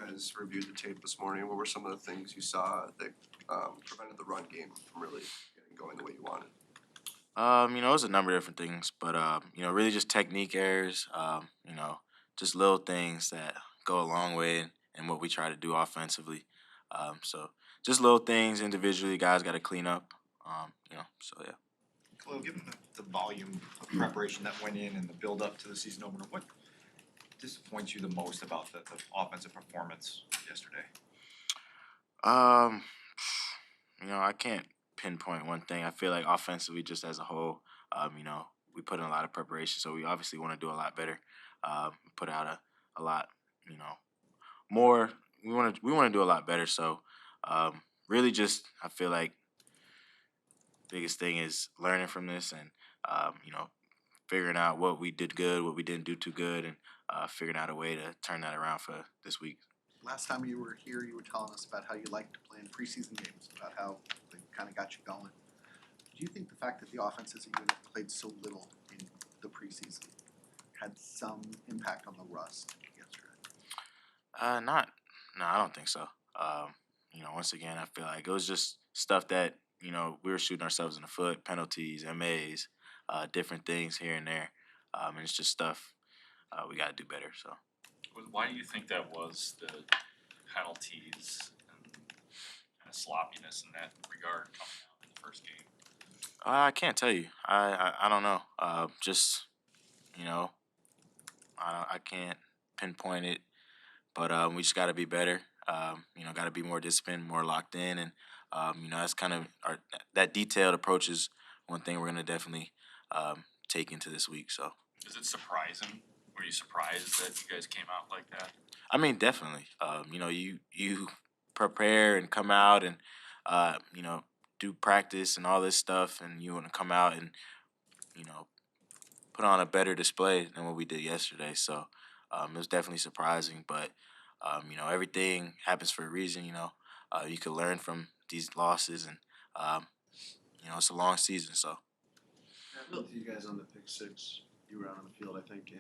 guys reviewed the tape this morning, what were some of the things you saw that prevented the run game from really getting going the way you wanted? It was a number of different things, but really just technique errors. Just little things that go a long way in what we try to do offensively. So just little things individually, guys got to clean up. So yeah. Khalil, given the volume of preparation that went in and the build up to the season opener, what disappoints you the most about the offensive performance yesterday? Um, I can't pinpoint one thing. I feel like offensively, just as a whole, we put in a lot of preparation, so we obviously want to do a lot better. Put out a lot, more. We want to do a lot better. So, really, just I feel like biggest thing is learning from this and figuring out what we did good, what we didn't do too good, and figuring out a way to turn that around for this week. Last time you were here, you were telling us about how you like to play in preseason games, about how they kind of got you going. Do you think the fact that the offense as a unit played so little in the preseason had some impact on the rust yesterday? Not, no, I don't think so. Once again, I feel like it was just stuff that we were shooting ourselves in the foot, penalties, MAs, different things here and there, and it's just stuff we got to do better. So. Why do you think that was, the penalties and kind of sloppiness in that regard coming out in the first game? I can't tell you. I don't know. Just I can't pinpoint it, but we just got to be better. Got to be more disciplined, more locked in, and that's kind of that detailed approach is one thing we're gonna definitely take into this week. So. Is it surprising? Were you surprised that you guys came out like that? I mean, definitely. You prepare and come out and do practice and all this stuff, and you want to come out and put on a better display than what we did yesterday. So it was definitely surprising, but everything happens for a reason. You can learn from these losses, and it's a long season. So. With you guys on the pick six, you were out on the field, I think,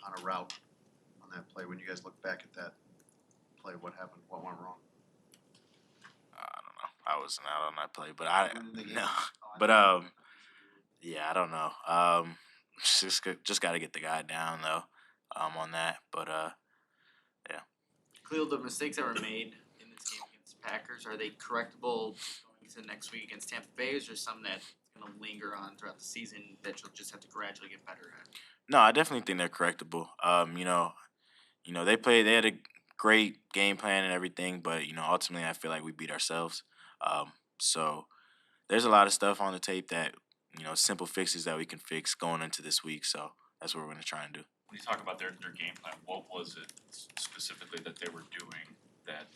on a route on that play. When you guys look back at that play, what happened? What went wrong? I don't know. I wasn't out on that play, but I no. But yeah, I don't know. Just got to get the guy down though, on that. But yeah. Khalil, the mistakes that were made in this game against the Packers, are they correctable going into next week against Tampa Bay, or is there some that's going to linger on throughout the season that you'll just have to gradually get better at? No, I definitely think they're correctable. They had a great game plan and everything, but ultimately I feel like we beat ourselves. So there's a lot of stuff on the tape that simple fixes that we can fix going into this week. So that's what we're going to try and do. When you talk about their game plan, what was it specifically that they were doing that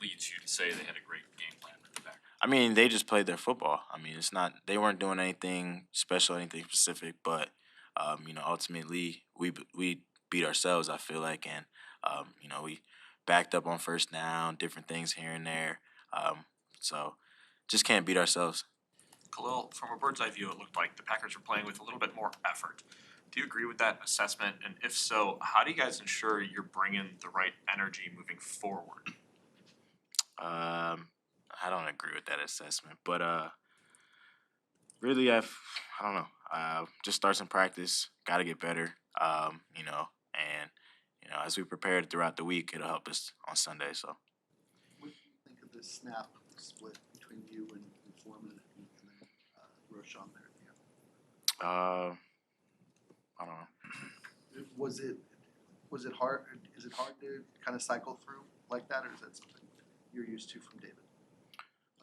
leads you to say they had a great game plan for the Packers? I mean, they just played their football. I mean, they weren't doing anything special, anything specific, but ultimately we beat ourselves, I feel like, and we backed up on first down, different things here and there. So just can't beat ourselves. Khalil, from a bird's eye view, it looked like the Packers were playing with a little bit more effort. Do you agree with that assessment? And if so, how do you guys ensure you're bringing the right energy moving forward? I don't agree with that assessment, but really, I don't know. Just start some practice. Got to get better. And as we prepare throughout the week, it'll help us on Sunday. So. What do you think of the snap split between you and Foreman and then Roshan there at the end? I don't know. Was it hard? Is it hard to kind of cycle through like that, or is that something you're used to from David?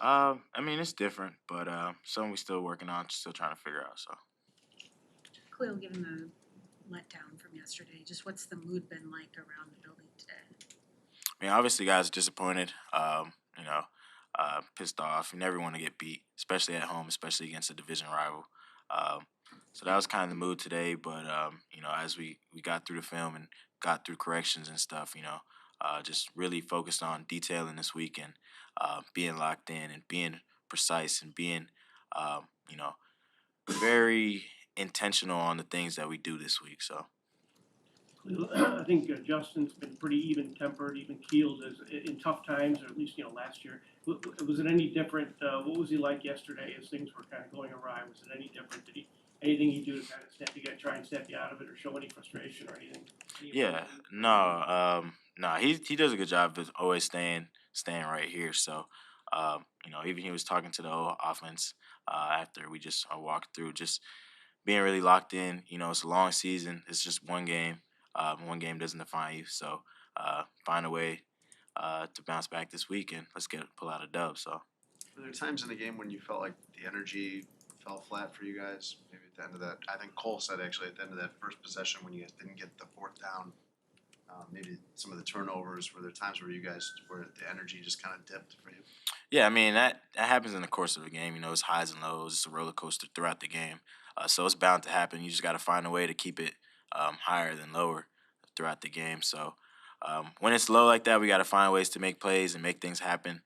I mean, it's different, but something we're still working on, still trying to figure out. So. Khalil, given the letdown from yesterday, just what's the mood been like around the building today? I mean, obviously, guys are disappointed. Pissed off. You never want to get beat, especially at home, especially against a division rival. So that was kind of the mood today. But as we got through the film and got through corrections and stuff, just really focused on detailing this week and being locked in and being precise and being, very intentional on the things that we do this week. So. I think Justin's been pretty even-tempered, even-keeled as in tough times, or at least last year. Was it any different? What was he like yesterday as things were kind of going awry? Was it any different? Did he anything he do to kind of try and snap you out of it, or show any frustration or anything? Yeah, no, no, he does a good job of always staying right here. So, even he was talking to the whole offense after we just walked through, just being really locked in. It's a long season. It's just one game. One game doesn't define you. So, find a way to bounce back this week and pull out a dub. So. Were there times in the game when you felt like the energy fell flat for you guys? Maybe at the end of that, I think Cole said actually at the end of that first possession when you guys didn't get the fourth down, maybe some of the turnovers. Were there times where the energy just kind of dipped for you? Yeah, I mean that happens in the course of a game. It's highs and lows. It's a roller coaster throughout the game, so it's bound to happen. You just got to find a way to keep it higher than lower throughout the game. So when it's low like that, we got to find ways to make plays and make things happen.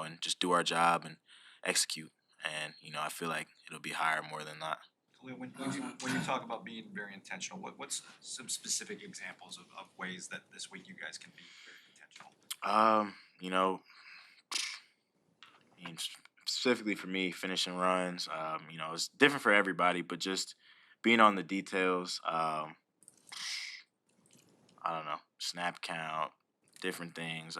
And just do our job and execute. And I feel like it'll be higher more than not. Khalil, when you talk about being very intentional, what's some specific examples of ways that this week you guys can be very intentional? I mean, specifically for me, finishing runs, it's different for everybody, but just being on the details, I don't know, snap count, different things.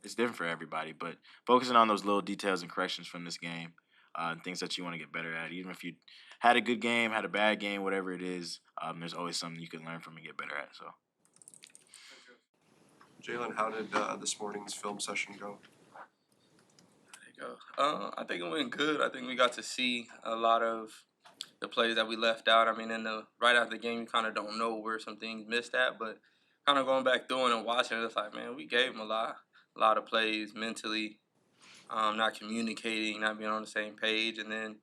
It's different for everybody, but focusing on those little details and corrections from this game, and things that you want to get better at. Even if you had a good game, had a bad game, whatever it is, there's always something you can learn from and get better at. So. Jaylon, how did this morning's film session go? I think it went good. I think we got to see a lot of the plays that we left out. I mean, right after the game, you kind of don't know where some things missed at, but kind of going back through it and watching it, it's like, man, we gave them a lot of plays mentally, not communicating, not being on the same page, and then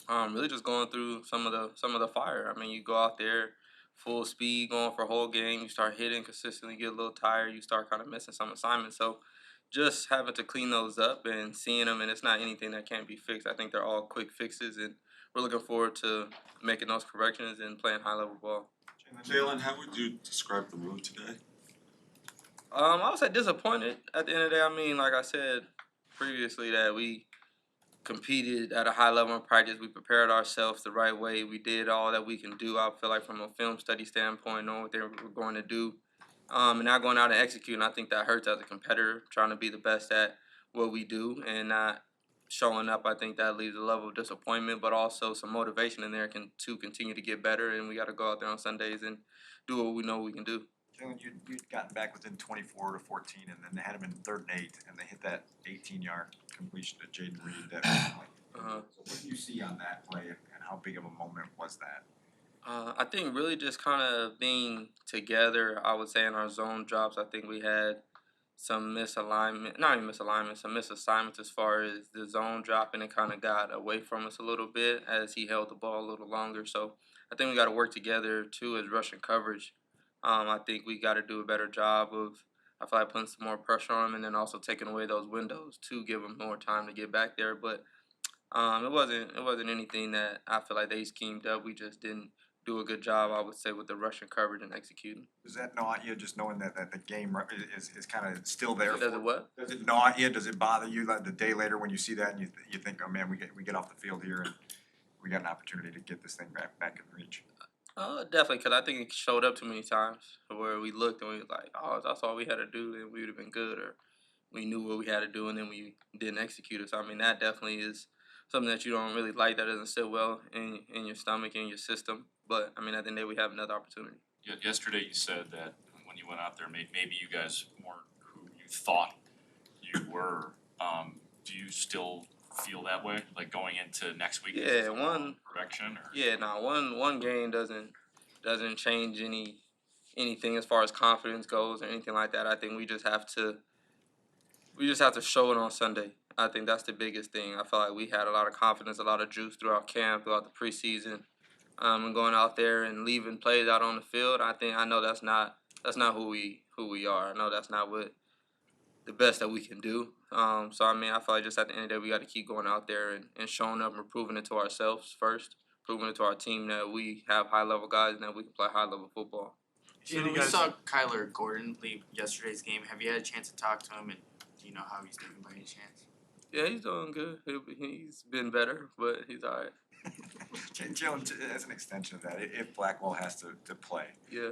really just going through some of the fire. I mean, you go out there full speed, going for a whole game, you start hitting consistently, get a little tired, you start kind of missing some assignments. So just having to clean those up and seeing them, and it's not anything that can't be fixed. I think they're all quick fixes, and we're looking forward to making those corrections and playing high-level ball. Jaylon, how would you describe the move today? I would say disappointed at the end of the day. I mean, like I said previously, that we competed at a high level in practice. We prepared ourselves the right way. We did all that we can do. I feel like from a film study standpoint, knowing what they were going to do, and not going out and executing. I think that hurts as a competitor, trying to be the best at what we do and not showing up. I think that leaves a level of disappointment, but also some motivation in there to continue to get better. And we got to go out there on Sundays and do what we know we can do. Jaylon, you'd gotten back within 24 to 14, and then they had them in 3rd and 8, and they hit that 18-yard completion to Jaden Reed. That So what do you see on that play, and how big of a moment was that? I think really just kind of being together, I would say, in our zone drops. I think we had some misalignment, not even misalignment, some misassignments as far as the zone drop, and it kind of got away from us a little bit as he held the ball a little longer. So I think we got to work together, too, as rushing coverage. I think we got to do a better job of, I feel like, putting some more pressure on him, and then also taking away those windows to give him more time to get back there. But it wasn't anything that I feel like they schemed up. We just didn't do a good job, I would say, with the rushing coverage and executing. Does that gnaw at you, just knowing that the game is kind of still there? Does it what? Does it gnaw at you? Does it bother you like the day later when you see that and you think, oh man, we get off the field here and we got an opportunity to get this thing back in reach? Definitely, because I think it showed up too many times where we looked and we was like, oh, that's all we had to do, and we would have been good, or we knew what we had to do and then we didn't execute it. So, I mean, that definitely is something that you don't really like, that doesn't sit well in your stomach and your system. But, I mean, at the end of the day, we have another opportunity. Yesterday you said that when you went out there, maybe you guys weren't who you thought you were. Do you still feel that way, like going into next week? Yeah, correction. Or? Yeah, one game doesn't change anything as far as confidence goes or anything like that. I think we just have to show it on Sunday. I think that's the biggest thing. I feel like we had a lot of confidence, a lot of juice throughout camp, throughout the preseason, and going out there and leaving plays out on the field. I know that's not who we are. I know that's not what the best that we can do. So I mean, I feel like just at the end of the day, we got to keep going out there and showing up and proving it to ourselves first, proving it to our team that we have high level guys and that we can play high level football. So We you guys- saw Kyler Gordon leave yesterday's game. Have you had a chance to talk to him, and do you know how he's doing by any chance? Yeah, he's doing good. He's been better, but he's all right. Jalen, as an extension of that, if Blackwell has to play, Yeah.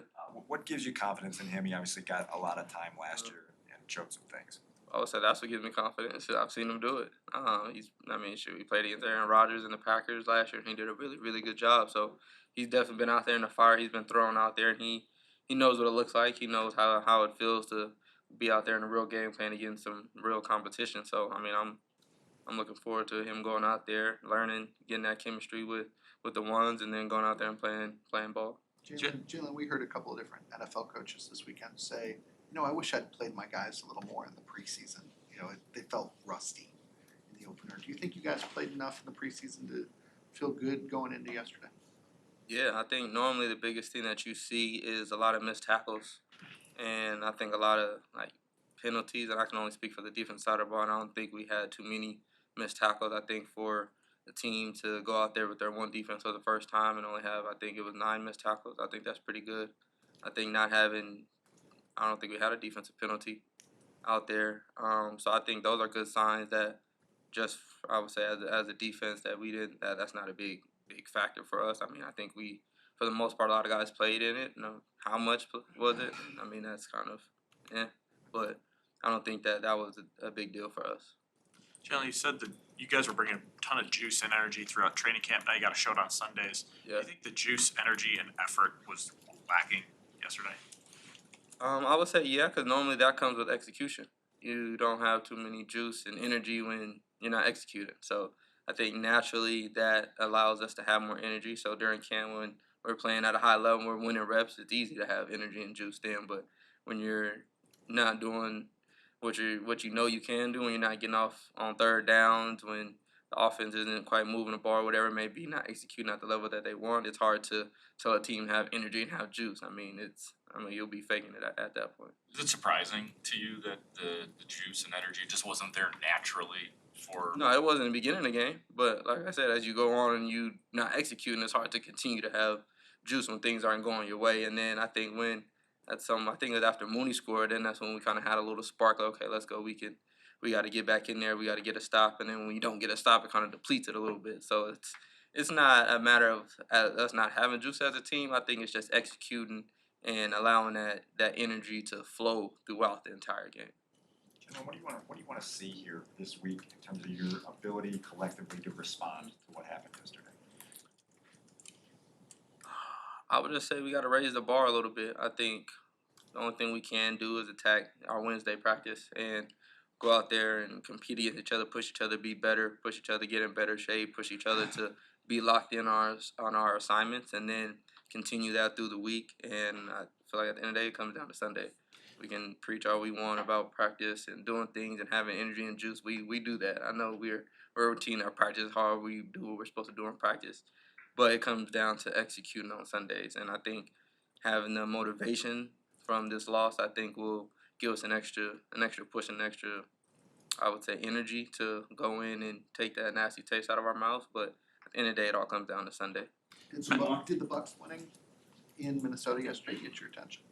what gives you confidence in him? He obviously got a lot of time last year and showed some things. I would say that's what gives me confidence. I've seen him do it. He played against Aaron Rodgers and the Packers last year, and he did a really, really good job. So he's definitely been out there in the fire. He's been thrown out there, and he knows what it looks like. He knows how it feels to be out there in a real game playing against some real competition. So I'm looking forward to him going out there, learning, getting that chemistry with the ones, and then going out there and playing ball. Jaylon, we heard a couple of different NFL coaches this weekend say, I wish I'd played my guys a little more in the preseason. They felt rusty in the opener. Do you think you guys played enough in the preseason to feel good going into yesterday? Yeah, I think normally the biggest thing that you see is a lot of missed tackles, and I think a lot of penalties. And I can only speak for the defense side of the ball. And I don't think we had too many missed tackles. I think for the team to go out there with their one defense for the first time and only have, I think it was 9 missed tackles. I think that's pretty good. I think I don't think we had a defensive penalty out there. So I think those are good signs that I would say as a defense that that's not a big factor for us. I think we, for the most part, a lot of guys played in it. How much was it? That's kind of, but I don't think that was a big deal for us. Jaylon, you said that you guys were bringing a ton of juice and energy throughout training camp. Now you got a show on Sundays. Yeah. Do you think the juice, energy, and effort was lacking yesterday? I would say yeah, because normally that comes with execution. You don't have too many juice and energy when you're not executing. So I think naturally that allows us to have more energy. So during camp, when we're playing at a high level, we're winning reps, it's easy to have energy and juice then. But when you're not doing what you can do, when you're not getting off on third downs, when the offense isn't quite moving the ball, whatever it may be, not executing at the level that they want, it's hard to tell a team to have energy and have juice. You'll be faking it at that point. Is it surprising to you that the juice and energy just wasn't there naturally for? No, it wasn't in the beginning of the game, but like I said, as you go on and you not executing, it's hard to continue to have juice when things aren't going your way. And then I think I think it was after Mooney scored, then that's when we kind of had a little spark. Okay, let's go. We got to get back in there. We got to get a stop. And then when you don't get a stop, it kind of depletes it a little bit. So it's not a matter of us not having juice as a team. I think it's just executing and allowing that energy to flow throughout the entire game. What do you want to see here this week in terms of your ability collectively to respond to what happened yesterday? I would just say we got to raise the bar a little bit. I think the only thing we can do is attack our Wednesday practice and go out there and compete against each other, push each other to be better, push each other to get in better shape, push each other to be locked in on our assignments, and then continue that through the week. And I feel like at the end of the day, it comes down to Sunday. We can preach all we want about practice and doing things and having energy and juice. We do that. I know we're routine. Our practice is hard. We do what we're supposed to do in practice. But it comes down to executing on Sundays. And I think having the motivation from this loss, I think will give us an extra push and extra, I would say, energy to go in and take that nasty taste out of our mouth. But at the end of the day, it all comes down to Sunday. Did the Bucs winning in Minnesota yesterday get your attention?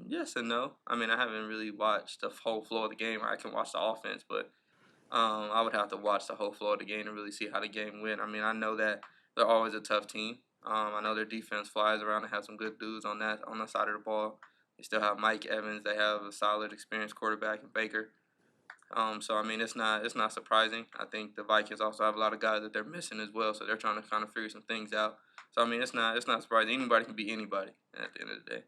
Yes and no. I haven't really watched the whole flow of the game. I can watch the offense, but I would have to watch the whole flow of the game to really see how the game went. I know that they're always a tough team. I know their defense flies around and has some good dudes on that side of the ball. They still have Mike Evans. They have a solid, experienced quarterback in Baker. So it's not surprising. I think the Vikings also have a lot of guys that they're missing as well. So they're trying to kind of figure some things out. So it's not surprising. Anybody can be anybody at the end of the day.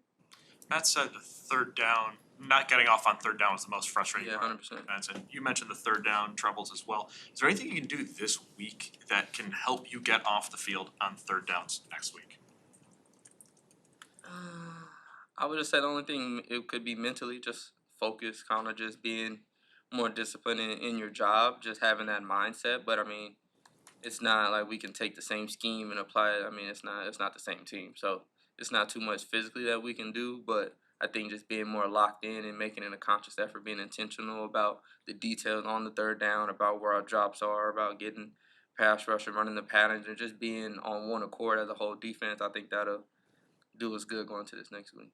Matt said the third down, not getting off on third down was the most frustrating Yeah, part. 100%. And you mentioned the third down troubles as well. Is there anything you can do this week that can help you get off the field on third downs next week? I would just say the only thing, it could be mentally just focus, kind of just being more disciplined in your job, just having that mindset. But it's not like we can take the same scheme and apply it. It's not the same team. So it's not too much physically that we can do, but I think just being more locked in and making it a conscious effort, being intentional about the details on the third down, about where our drops are, about getting pass rush and running the patterns and just being on one accord as a whole defense. I think that'll do us good going to this next week.